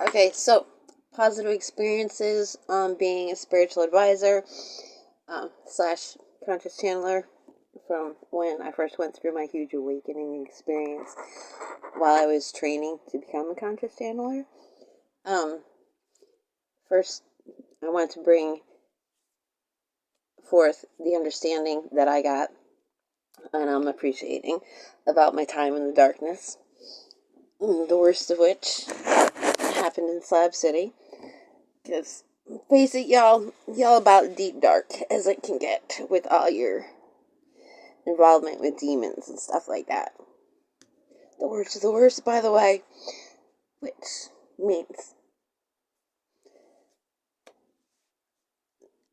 Okay, so positive experiences on being a spiritual advisor slash conscious channeler from when I first went through my huge awakening experience while I was training to become a conscious channeler. First, I want to bring forth the understanding that I got and I'm appreciating about my time in the darkness, the worst of which happened in Slab City. Because, face it, y'all about deep dark as it can get with all your involvement with demons and stuff like that. The worst of the worst, by the way, which means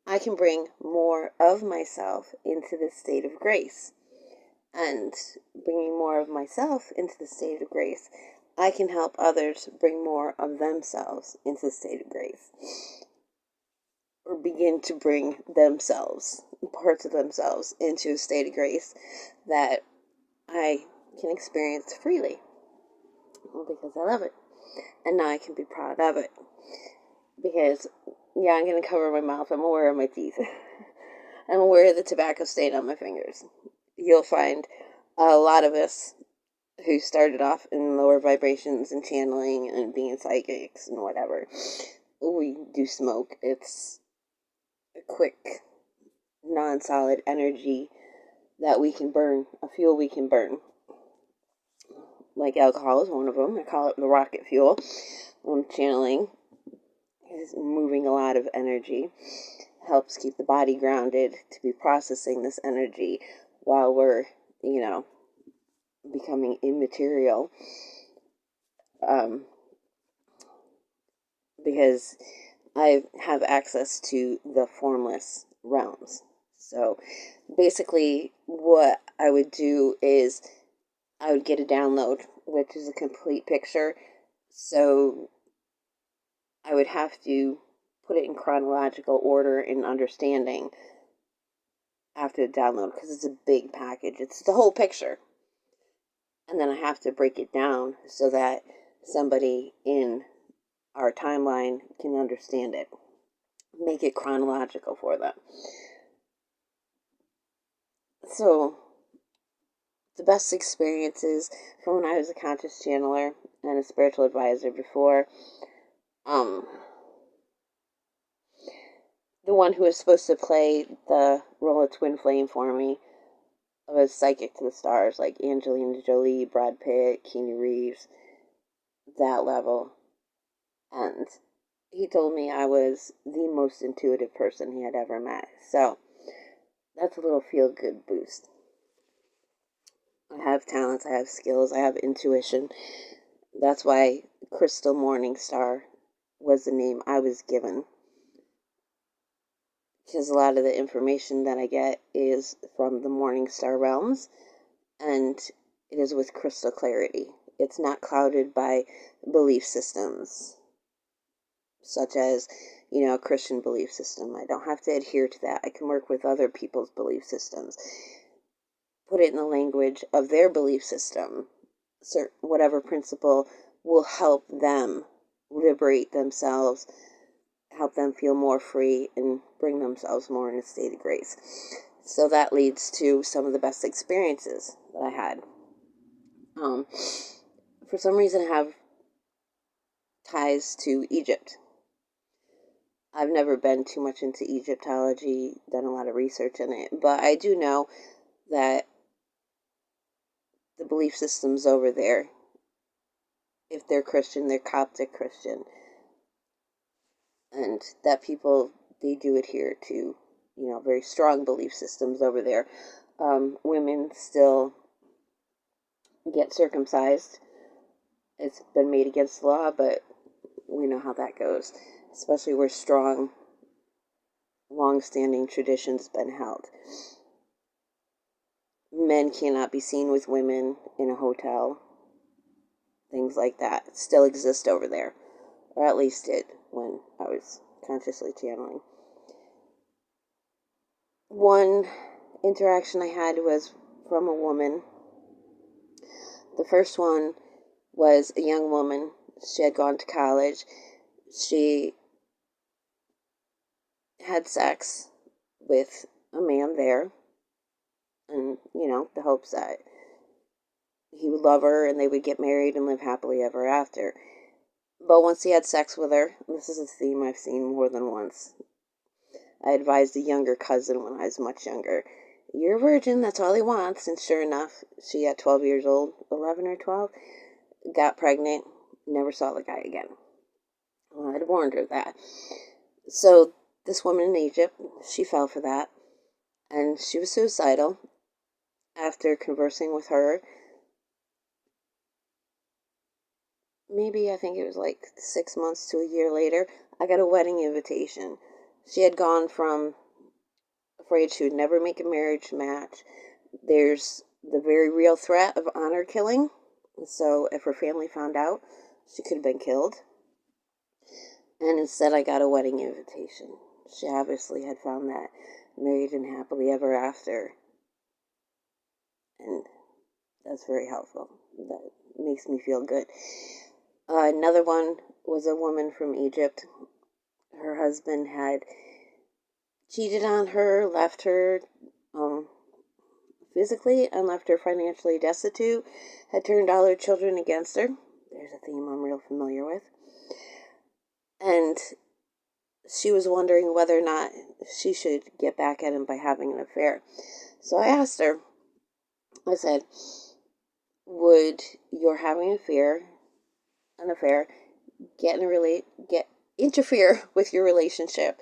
I can bring more of myself into the state of grace. And bringing more of myself into the state of grace, I can help others bring more of themselves into the state of grace. Or begin to bring themselves, parts of themselves, into a state of grace that I can experience freely. Because I love it. And now I can be proud of it. Because, yeah, I'm going to cover my mouth. I'm aware of my teeth. I'm aware of the tobacco stain on my fingers. You'll find a lot of us who started off in lower vibrations and channeling and being psychics and whatever, we do smoke. It's a quick, non-solid energy that we can burn, a fuel we can burn. Like alcohol is one of them. I call it the rocket fuel. Channeling is moving a lot of energy. Helps keep the body grounded to be processing this energy while we're, becoming immaterial. Because I have access to the formless realms. So basically what I would do is I would get a download, which is a complete picture. So I would have to put it in chronological order and understanding after the download because it's a big package. It's the whole picture. And then I have to break it down so that somebody in our timeline can understand it. Make it chronological for them. So, the best experiences from when I was a conscious channeler and a spiritual advisor before, the one who was supposed to play the role of Twin Flame for me was psychic to the stars, like Angelina Jolie, Brad Pitt, Keanu Reeves, that level. And he told me I was the most intuitive person he had ever met. So, that's a little feel-good boost. I have talents, I have skills, I have intuition. That's why Crystal Morningstar was the name I was given. Because a lot of the information that I get is from the Morningstar realms, and it is with crystal clarity. It's not clouded by belief systems, such as, a Christian belief system. I don't have to adhere to that. I can work with other people's belief systems. Put it in the language of their belief system. Whatever principle will help them liberate themselves, help them feel more free, and bring themselves more in a state of grace. So that leads to some of the best experiences that I had. For some reason, I have ties to Egypt. I've never been too much into Egyptology, done a lot of research in it, but I do know that the belief systems over there, if they're Christian, they're Coptic Christian, and that people, they do adhere to, very strong belief systems over there. Women still get circumcised. It's been made against the law, but we know how that goes, especially where strong, long-standing traditions been held. Men cannot be seen with women in a hotel. Things like that still exist over there, or at least did when I was consciously channeling. One interaction I had was from a woman. The first one was a young woman She had gone to college. She had sex with a man there, and, the hopes that he would love her and they would get married and live happily ever after. But once he had sex with her, and this is a theme I've seen more than once. I advised a younger cousin when I was much younger, you're a virgin, that's all he wants. And sure enough, she at 12 years old, 11 or 12, got pregnant, never saw the guy again. Well, I'd warned her that. So this woman in Egypt, she fell for that, and she was suicidal. After conversing with her, maybe I think it was like 6 months to a year later, I got a wedding invitation. She had gone from afraid she would never make a marriage match. There's the very real threat of honor killing. So if her family found out, she could have been killed. And instead I got a wedding invitation. She obviously had found that married and happily ever after. And that's very helpful. That makes me feel good. Another one was a woman from Egypt. Her husband had cheated on her, left her physically, and left her financially destitute, had turned all her children against her. There's a theme I'm real familiar with. And she was wondering whether or not she should get back at him by having an affair. So I asked her, I said, would your having an affair, interfere with your relationship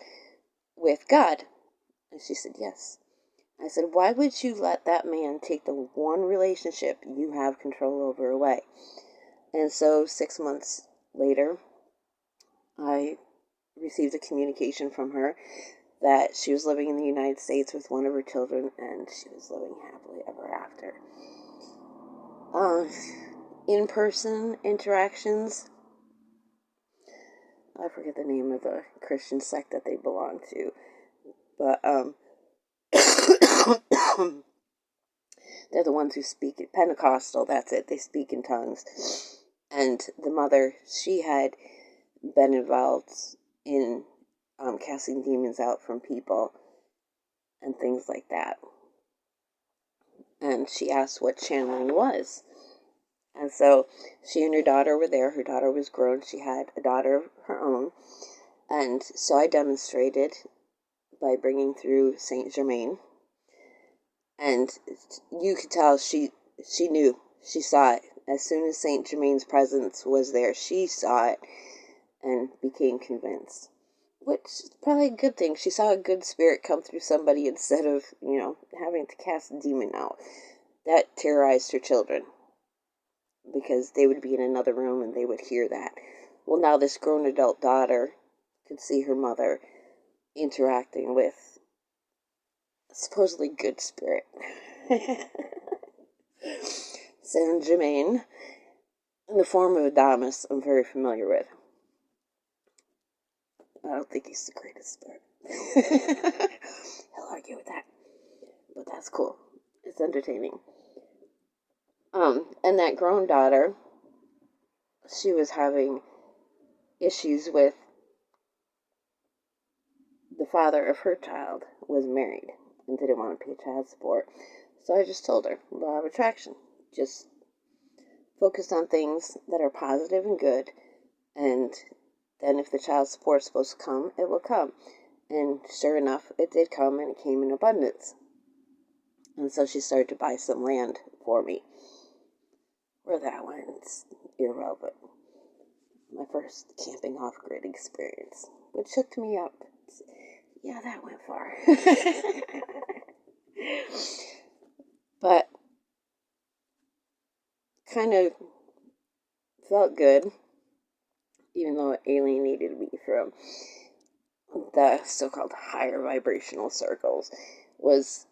with God? And she said, yes. I said, why would you let that man take the one relationship you have control over away? And so 6 months later, I received a communication from her that she was living in the United States with one of her children, and she was living happily ever after. In-person interactions, I forget the name of the Christian sect that they belong to, but they're the ones who speak it. Pentecostal, that's it. They speak in tongues. And the mother, she had been involved in casting demons out from people and things like that. And she asked what channeling was. And so she and her daughter were there. Her daughter was grown. She had a daughter of her own. And so I demonstrated by bringing through Saint Germain. And you could tell she knew. She saw it. As soon as Saint Germain's presence was there, she saw it and became convinced. Which is probably a good thing. She saw a good spirit come through somebody instead of, having to cast a demon out. That terrorized her children, because they would be in another room and they would hear that. Well, now this grown adult daughter could see her mother interacting with a supposedly good spirit. Saint Germain, in the form of Adamus, I'm very familiar with. I don't think he's the greatest spirit. He'll argue with that. But that's cool. It's entertaining. And that grown daughter, she was having issues with the father of her child was married and didn't want to pay child support. So I just told her, law of attraction. Just focus on things that are positive and good, and then if the child support is supposed to come, it will come. And sure enough, it did come, and it came in abundance. And so she started to buy some land for me. Where that went, it's irrelevant. My first camping off-grid experience, which hooked me up. Yeah, that went far. But kind of felt good, even though it alienated me from the so-called higher vibrational circles, was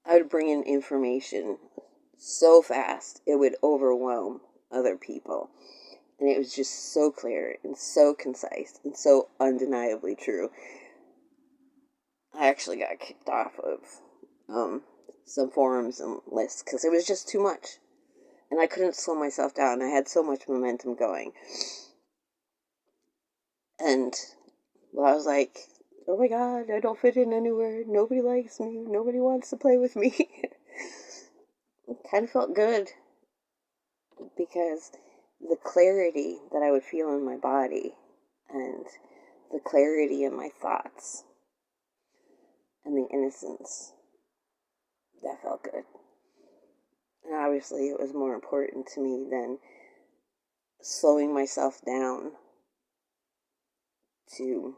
I would bring in information so fast it would overwhelm other people. And it was just so clear and so concise and so undeniably true. I actually got kicked off of some forums and lists because it was just too much. And I couldn't slow myself down. I had so much momentum going. And I was like, oh my God, I don't fit in anywhere. Nobody likes me. Nobody wants to play with me. It kind of felt good because the clarity that I would feel in my body and the clarity in my thoughts and the innocence, that felt good. And obviously it was more important to me than slowing myself down to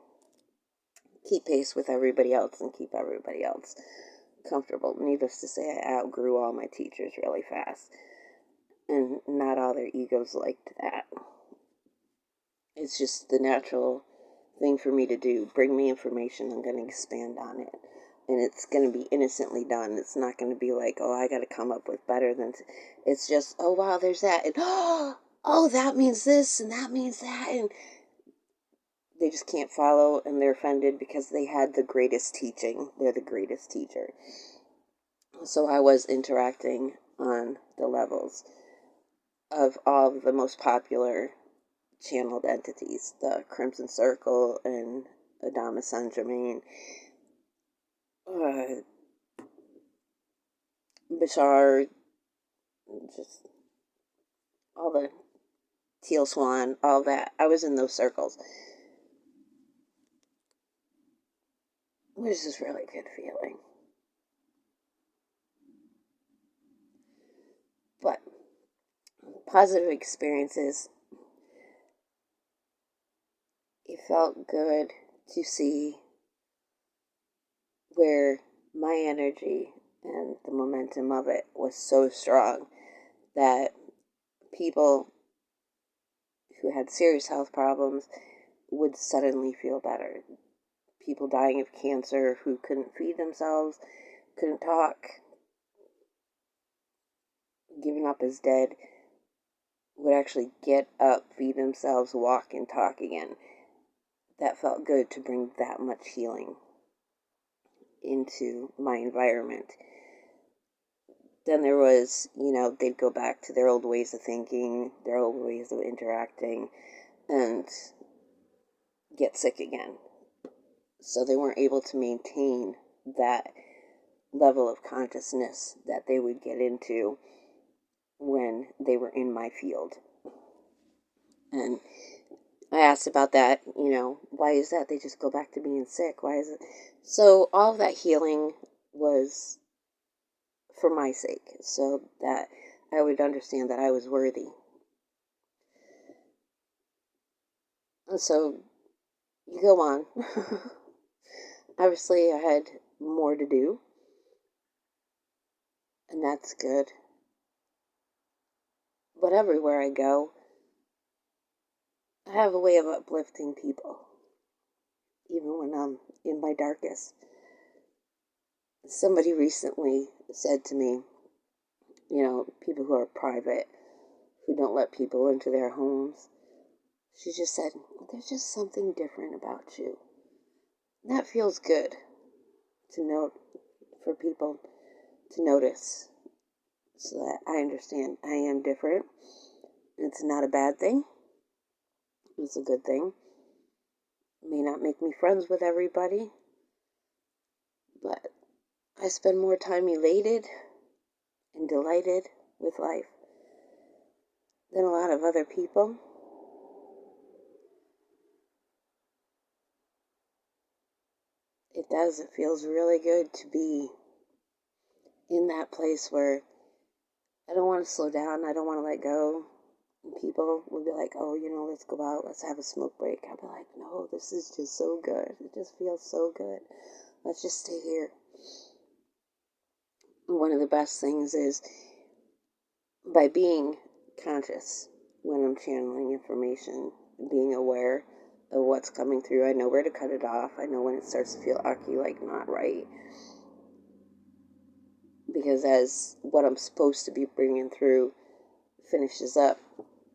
keep pace with everybody else and keep everybody else comfortable. Needless to say, I outgrew all my teachers really fast, and not all their egos liked that. It's just the natural thing for me to do. Bring me information, I'm going to expand on it. And it's going to be innocently done. It's not going to be like, oh, I got to come up with better than... It's just, oh, wow, there's that. And, oh, that means this and that means that. And they just can't follow, and they're offended because they had the greatest teaching. They're the greatest teacher. So I was interacting on the levels of all of the most popular channeled entities, the Crimson Circle and Adama Saint Germain, Bashar, just all the Teal Swan, all that. I was in those circles, which is really good feeling. But positive experiences, it felt good to see where my energy and the momentum of it was so strong that people who had serious health problems would suddenly feel better. People dying of cancer who couldn't feed themselves, couldn't talk, giving up as dead, would actually get up, feed themselves, walk, and talk again. That felt good to bring that much healing into my environment. Then there was, they'd go back to their old ways of thinking, their old ways of interacting, and get sick again. So they weren't able to maintain that level of consciousness that they would get into when they were in my field. And I asked about that, why is that? They just go back to being sick. Why is it? So all of that healing was for my sake, so that I would understand that I was worthy. And so you go on. Obviously, I had more to do, and that's good. But everywhere I go, I have a way of uplifting people, even when I'm in my darkest. Somebody recently said to me, people who are private, who don't let people into their homes, she just said, there's just something different about you. And that feels good to note, for people to notice, so that I understand I am different. It's not a bad thing. It's a good thing. It may not make me friends with everybody, but I spend more time elated and delighted with life than a lot of other people. It does. It feels really good to be in that place where I don't want to slow down. I don't want to let go. And people will be like, oh, let's go out. Let's have a smoke break. I'll be like, no, this is just so good. It just feels so good. Let's just stay here. And one of the best things is by being conscious when I'm channeling information, being aware of what's coming through. I know where to cut it off. I know when it starts to feel ucky, like not right. Because as what I'm supposed to be bringing through finishes up,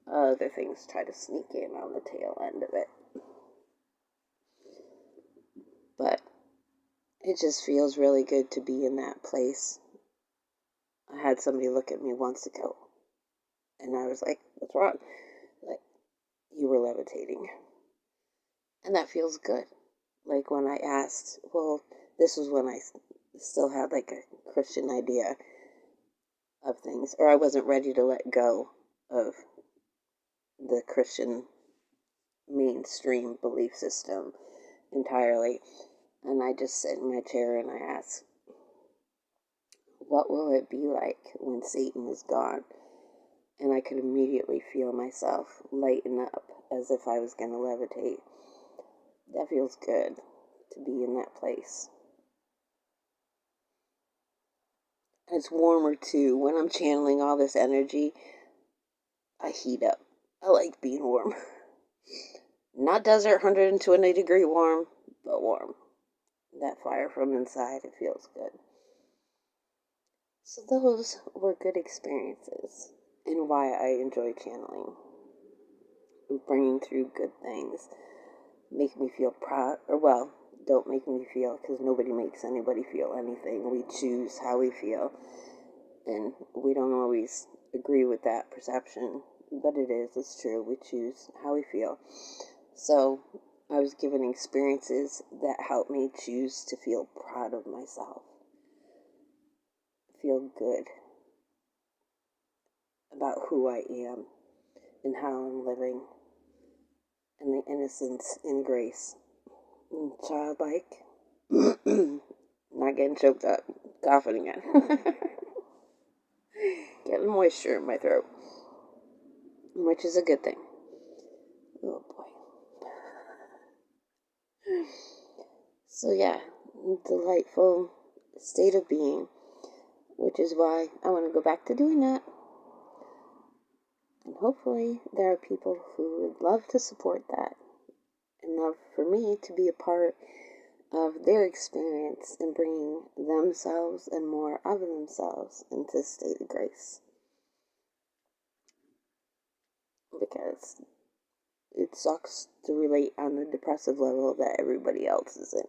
other things try to sneak in on the tail end of it. But it just feels really good to be in that place. I had somebody look at me once ago And I was like, what's wrong? Like, you were levitating. And that feels good. Like when I asked, well, this was when I still had like a Christian idea of things, or I wasn't ready to let go of the Christian mainstream belief system entirely. And I just sat in my chair and I asked, what will it be like when Satan is gone? And I could immediately feel myself lighten up as if I was going to levitate. That feels good to be in that place. And it's warmer too. When I'm channeling all this energy, I heat up. I like being warm. Not desert 120-degree warm, but warm. That fire from inside, it feels good. So those were good experiences and why I enjoy channeling. Bringing through good things. Make me feel proud, or well, don't make me feel, because nobody makes anybody feel anything. We choose how we feel, and we don't always agree with that perception, but it's true. We choose how we feel. So I was given experiences that helped me choose to feel proud of myself, feel good about who I am and how I'm living, and the innocence and grace and childlike. Not getting choked up, coughing again. Getting moisture in my throat, which is a good thing. Oh boy. So yeah, delightful state of being, which is why I want to go back to doing that. And hopefully there are people who would love to support that and love for me to be a part of their experience in bringing themselves and more of themselves into a state of grace. Because it sucks to relate on the depressive level that everybody else is in.